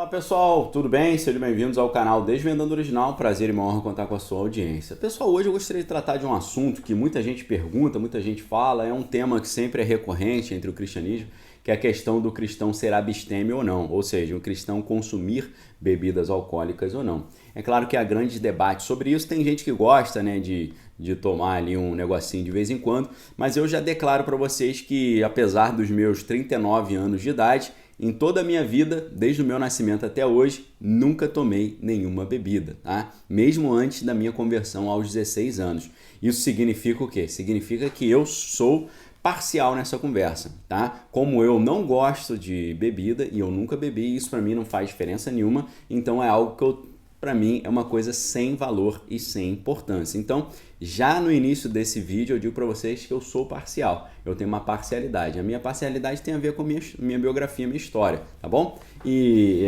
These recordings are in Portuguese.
Fala pessoal, tudo bem? Sejam bem-vindos ao canal Desvendando Original, prazer e uma honra contar com a sua audiência. Pessoal, hoje eu gostaria de tratar de um assunto que muita gente pergunta, muita gente fala, é um tema que sempre é recorrente entre o cristianismo, que é a questão do cristão ser abstêmio ou não, ou seja, o cristão consumir bebidas alcoólicas ou não. É claro que há grandes debates sobre isso, tem gente que gosta, né, de tomar ali um negocinho de vez em quando, mas eu já declaro para vocês que apesar dos meus 39 anos de idade, em toda a minha vida, desde o meu nascimento até hoje, nunca tomei nenhuma bebida, tá? Mesmo antes da minha conversão aos 16 anos. Isso significa o quê? Significa que eu sou parcial nessa conversa, tá? Como eu não gosto de bebida e eu nunca bebi, isso para mim não faz diferença nenhuma, então é algo que para mim é uma coisa sem valor e sem importância. Então, já no início desse vídeo eu digo para vocês que eu sou parcial, eu tenho uma parcialidade. A minha parcialidade tem a ver com minha biografia, minha história, tá bom? E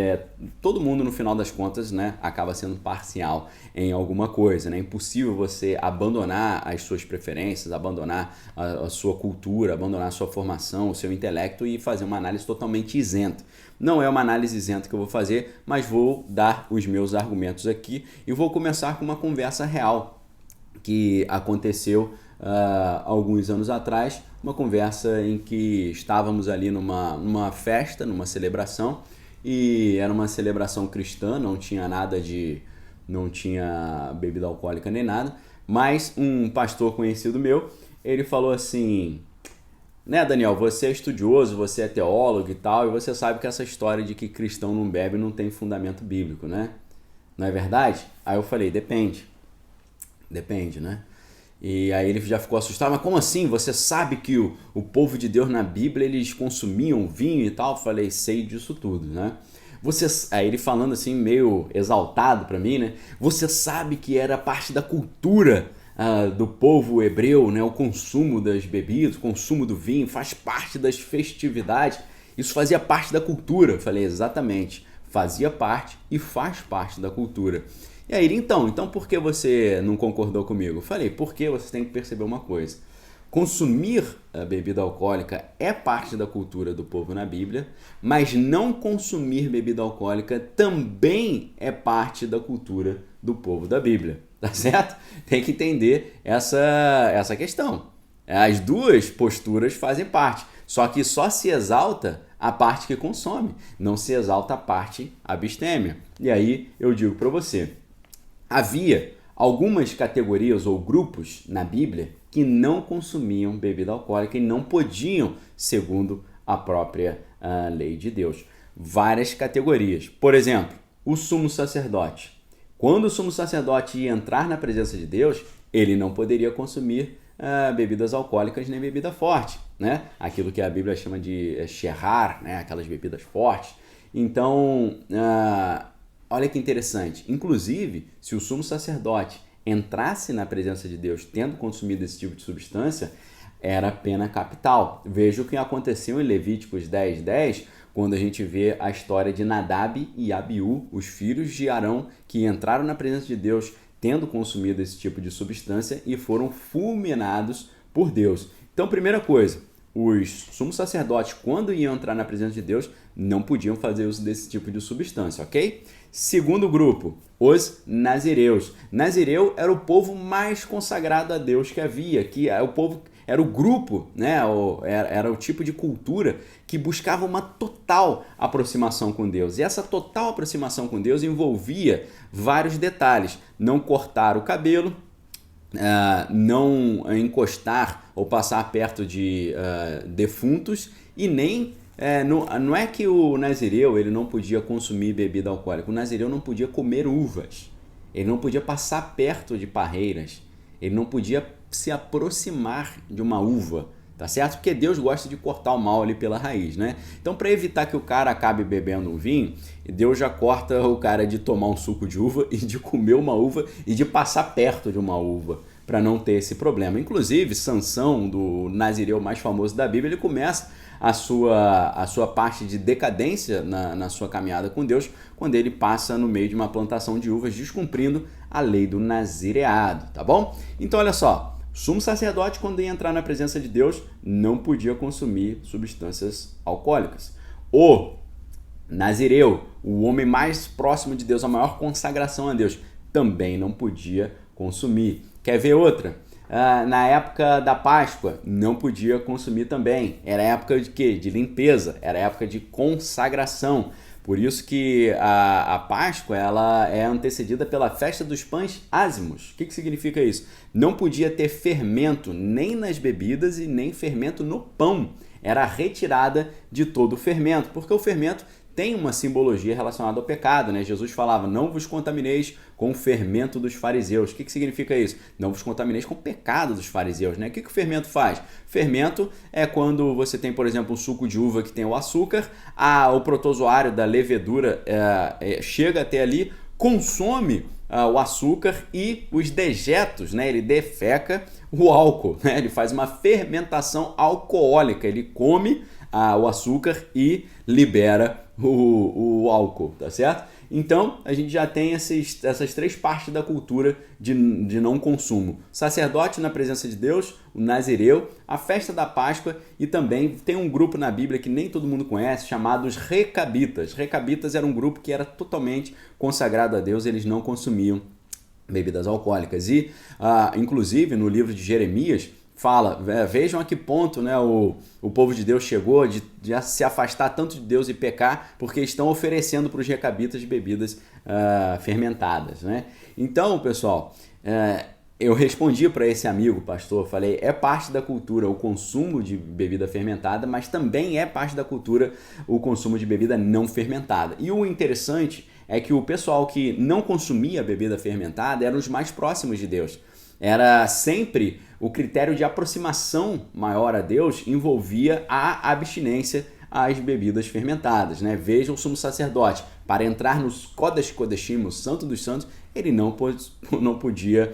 todo mundo no final das contas, né, acaba sendo parcial em alguma coisa, né? É impossível você abandonar as suas preferências, abandonar a sua cultura, abandonar a sua formação, o seu intelecto e fazer uma análise totalmente isenta. Não é uma análise isenta que eu vou fazer, mas vou dar os meus argumentos aqui e vou começar com uma conversa real que aconteceu alguns anos atrás, uma conversa em que estávamos ali numa festa, numa celebração, e era uma celebração cristã, não tinha bebida alcoólica nem nada, mas um pastor conhecido meu, ele falou assim: né, Daniel, você é estudioso, você é teólogo e tal, e você sabe que essa história de que cristão não bebe não tem fundamento bíblico, né? Não é verdade? Aí eu falei, depende, né? E aí ele já ficou assustado, mas como assim? Você sabe que o povo de Deus na Bíblia, eles consumiam vinho e tal? Eu falei, sei disso tudo, né? Aí ele falando assim, meio exaltado pra mim, né? Você sabe que era parte da cultura do povo hebreu, né? O consumo das bebidas, o consumo do vinho, faz parte das festividades. Isso fazia parte da cultura. Eu falei, exatamente, fazia parte e faz parte da cultura. E aí, então por que você não concordou comigo? Eu falei, porque você tem que perceber uma coisa. Consumir a bebida alcoólica é parte da cultura do povo na Bíblia, mas não consumir bebida alcoólica também é parte da cultura do povo da Bíblia, tá certo? Tem que entender essa questão. As duas posturas fazem parte, só que só se exalta a parte que consome, não se exalta a parte abstêmia. E aí eu digo para você, havia algumas categorias ou grupos na Bíblia que não consumiam bebida alcoólica e não podiam, segundo a própria lei de Deus. Várias categorias. Por exemplo, o sumo sacerdote. Quando o sumo sacerdote ia entrar na presença de Deus, ele não poderia consumir bebidas alcoólicas nem bebida forte, né? Aquilo que a Bíblia chama de sherrar, né? Aquelas bebidas fortes. Então, olha que interessante. Inclusive, se o sumo sacerdote entrasse na presença de Deus tendo consumido esse tipo de substância, era pena capital. Veja o que aconteceu em Levíticos 10:10, quando a gente vê a história de Nadab e Abiú, os filhos de Arão, que entraram na presença de Deus tendo consumido esse tipo de substância e foram fulminados por Deus. Então, primeira coisa, os sumos sacerdotes, quando iam entrar na presença de Deus, não podiam fazer uso desse tipo de substância, ok? Segundo grupo, os nazireus. Nazireu era o povo mais consagrado a Deus que havia, era o grupo, né? Era o tipo de cultura que buscava uma total aproximação com Deus. E essa total aproximação com Deus envolvia vários detalhes. Não cortar o cabelo, não encostar ou passar perto de defuntos e nem... não é que o nazireu ele não podia consumir bebida alcoólica, o nazireu não podia comer uvas, ele não podia passar perto de parreiras, ele não podia se aproximar de uma uva, tá certo? Porque Deus gosta de cortar o mal ali pela raiz, né? Então, para evitar que o cara acabe bebendo um vinho, Deus já corta o cara de tomar um suco de uva e de comer uma uva e de passar perto de uma uva, para não ter esse problema. Inclusive, Sansão, do nazireu mais famoso da Bíblia, ele começa a sua parte de decadência na sua caminhada com Deus, quando ele passa no meio de uma plantação de uvas, descumprindo a lei do nazireado, tá bom? Então, olha só, sumo sacerdote, quando ia entrar na presença de Deus, não podia consumir substâncias alcoólicas. O Nazireu, o homem mais próximo de Deus, a maior consagração a Deus, também não podia consumir. Quer ver outra? Na época da Páscoa, não podia consumir também. Era época de quê? De limpeza, era época de consagração. Por isso que a Páscoa ela é antecedida pela festa dos pães ázimos. O que significa isso? Não podia ter fermento nem nas bebidas e nem fermento no pão. Era a retirada de todo o fermento, porque o fermento tem uma simbologia relacionada ao pecado, né? Jesus falava, não vos contamineis com o fermento dos fariseus. O que significa isso? Não vos contamineis com o pecado dos fariseus, né? O que o fermento faz? Fermento é quando você tem, por exemplo, um suco de uva que tem o açúcar, o protozoário da levedura chega até ali, consome o açúcar e os dejetos, né? Ele defeca o álcool, né? Ele faz uma fermentação alcoólica, ele come o açúcar e libera o álcool, tá certo? Então, a gente já tem essas três partes da cultura de não consumo. Sacerdote na presença de Deus, o Nazireu, a festa da Páscoa e também tem um grupo na Bíblia que nem todo mundo conhece, chamado os Recabitas. Recabitas era um grupo que era totalmente consagrado a Deus, eles não consumiam bebidas alcoólicas. E, inclusive, no livro de Jeremias, fala, vejam a que ponto, né, o povo de Deus chegou de se afastar tanto de Deus e pecar, porque estão oferecendo para os recabitas bebidas fermentadas, né? Então, pessoal, eu respondi para esse amigo pastor, falei, é parte da cultura o consumo de bebida fermentada, mas também é parte da cultura o consumo de bebida não fermentada. E o interessante é que o pessoal que não consumia bebida fermentada eram os mais próximos de Deus. Era sempre o critério de aproximação maior a Deus envolvia a abstinência às bebidas fermentadas, né? Veja o sumo sacerdote, para entrar nos Kodesh Kodeshim, o Santo dos Santos, ele não podia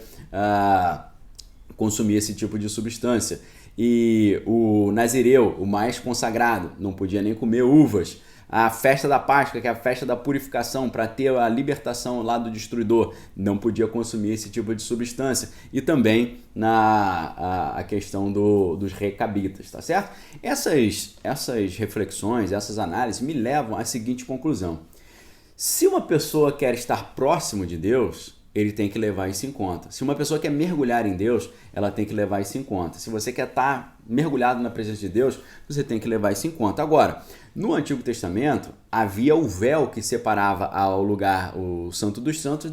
consumir esse tipo de substância. E o Nazireu, o mais consagrado, não podia nem comer uvas. A festa da Páscoa, que é a festa da purificação, para ter a libertação lá do destruidor, não podia consumir esse tipo de substância. E também a questão dos recabitas, tá certo? Essas reflexões, essas análises me levam à seguinte conclusão. Se uma pessoa quer estar próximo de Deus, ele tem que levar isso em conta. Se uma pessoa quer mergulhar em Deus, ela tem que levar isso em conta. Se você quer estar mergulhado na presença de Deus, você tem que levar isso em conta. Agora, no Antigo Testamento, havia o véu que separava ao lugar, o Santo dos Santos,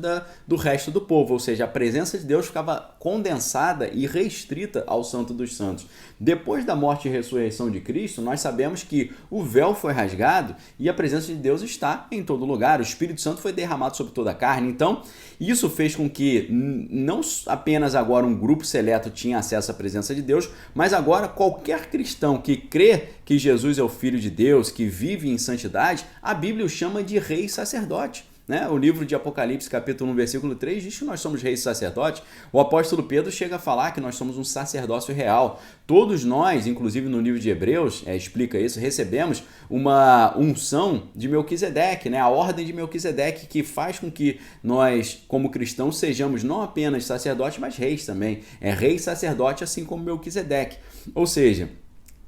do resto do povo, ou seja, a presença de Deus ficava condensada e restrita ao Santo dos Santos. Depois da morte e ressurreição de Cristo, nós sabemos que o véu foi rasgado e a presença de Deus está em todo lugar. O Espírito Santo foi derramado sobre toda a carne. Então, isso fez com que não apenas agora um grupo seleto tinha acesso à presença de Deus, mas agora qualquer cristão que crê que Jesus é o Filho de Deus, que vive em santidade, a Bíblia o chama de rei e sacerdote. Né? O livro de Apocalipse, capítulo 1, versículo 3, diz que nós somos reis e sacerdotes. O apóstolo Pedro chega a falar que nós somos um sacerdócio real. Todos nós, inclusive no livro de Hebreus, explica isso, recebemos uma unção de Melquisedeque, né? A ordem de Melquisedeque, que faz com que nós, como cristãos, sejamos não apenas sacerdotes, mas reis também. É rei e sacerdote, assim como Melquisedeque. Ou seja,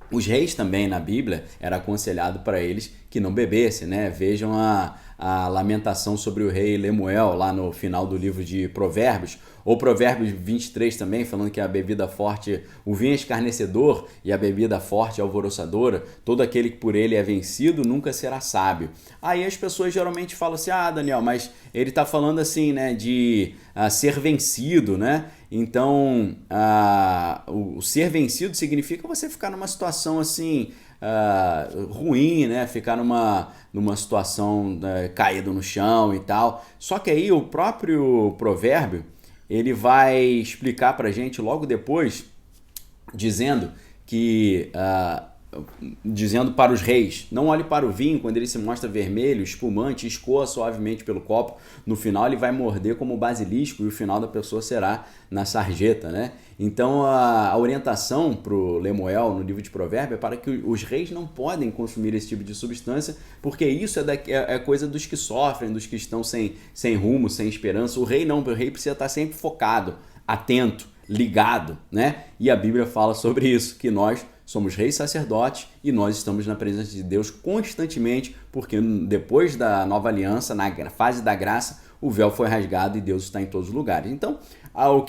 os reis também na Bíblia era aconselhado para eles que não bebessem, né? Vejam a lamentação sobre o rei Lemuel lá no final do livro de Provérbios, ou Provérbios 23 também, falando que a bebida forte, o vinho é escarnecedor e a bebida forte é alvoroçadora, todo aquele que por ele é vencido nunca será sábio. Aí as pessoas geralmente falam assim, Daniel, mas ele está falando assim, né, de ser vencido, né? Então, o ser vencido significa você ficar numa situação assim, ruim, né? Ficar numa situação caído no chão e tal. Só que aí o próprio provérbio, ele vai explicar pra gente logo depois, dizendo para os reis, não olhe para o vinho quando ele se mostra vermelho, espumante, escoa suavemente pelo copo, no final ele vai morder como basilisco e o final da pessoa será na sarjeta, né? Então a orientação para o Lemuel no livro de Provérbios é para que os reis não podem consumir esse tipo de substância, porque isso é coisa dos que sofrem, dos que estão sem rumo, sem esperança. O rei não, o rei precisa estar sempre focado, atento, ligado, né? E a Bíblia fala sobre isso, que nós somos reis sacerdotes e nós estamos na presença de Deus constantemente, porque depois da nova aliança, na fase da graça, o véu foi rasgado e Deus está em todos os lugares. Então, o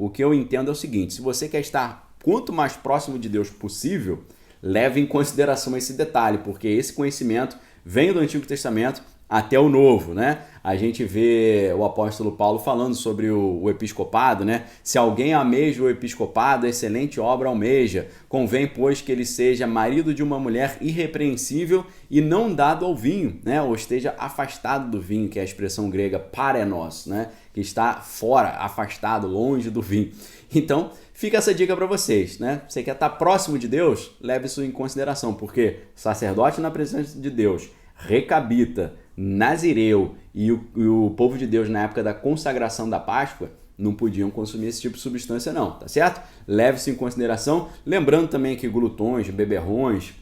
que eu entendo é o seguinte: se você quer estar quanto mais próximo de Deus possível, leve em consideração esse detalhe, porque esse conhecimento vem do Antigo Testamento até o Novo, né? A gente vê o apóstolo Paulo falando sobre o episcopado, né? Se alguém almeja o episcopado, excelente obra almeja. Convém, pois, que ele seja marido de uma mulher irrepreensível e não dado ao vinho, né? Ou esteja afastado do vinho, que é a expressão grega parenos, né? Que está fora, afastado, longe do vinho. Então, fica essa dica para vocês, né? Você quer estar próximo de Deus? Leve isso em consideração, porque sacerdote na presença de Deus, recabita, nazireu e o povo de Deus na época da consagração da Páscoa não podiam consumir esse tipo de substância não, tá certo? Leve isso em consideração, lembrando também que glutões, beberrões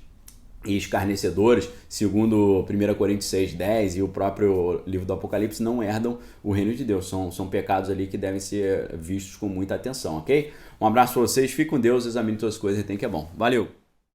e escarnecedores, segundo 1 Coríntios 6:10 e o próprio livro do Apocalipse, não herdam o reino de Deus, são pecados ali que devem ser vistos com muita atenção, ok? Um abraço para vocês, fiquem com Deus, examine todas as coisas e tem que é bom. Valeu!